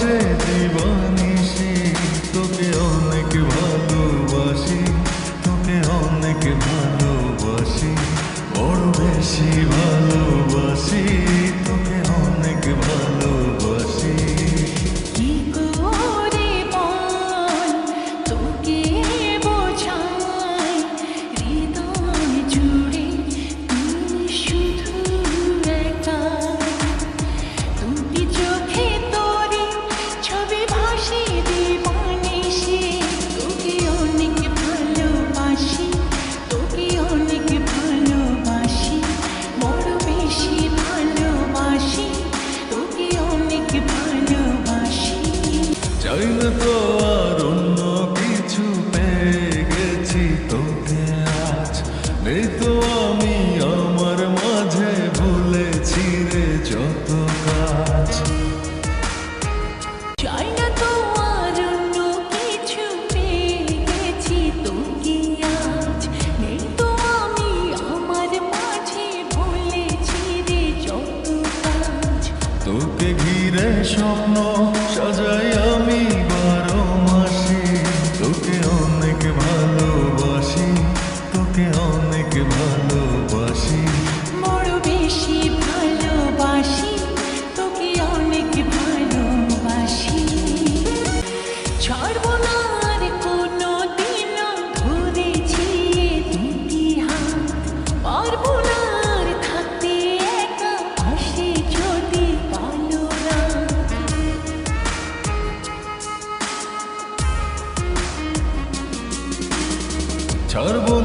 ভাসে দিবানিশি তোকে অনেক ভালোবাসি, তোকে অনেক ভালোবাসি, বড় বেশি ভালোবাসি, তোকে অনেক ভালোবাসি। কি করে বল তোকে বোঝাই, হৃদয় জুড়ে তুই শুধু একা। দুটি চোখে তোরে ছবি ভাসে দিবানিশি, তোকে অনেক ভালোবাসি, তোকে অনেক ভালোবাসি, বড় বেশি ভালোবাসি, তোকে অনেক ভালোবাসি। চাই না তো আর অন্য কিছু, পেয়ে গেছি তোকে আজ। নেই তো আমি আমার মাঝে, ভুলেছি রে যত কাজ। চাই না তো আর অন্য কিছু, পেয়ে গেছি তোকে আজ। নেই তো আমি আমার মাঝে, ভুলেছি রে যত কাজ। তোকে ঘিরে স্বপ্ন সাজাই আমি 12 মাসি, তোকে অনেক ভালোবাসি, তোকে অনেক ভালোবাসি, বড় বেশি ভালোবাসি, তোকে অনেক ভালোবাসি। ছাড়বো না আর কোনো দিনও ধরেছি এ দুটি হাত, পারবো না আর থাকতে একা, আসে যদি কালো রাত। ছাড়বো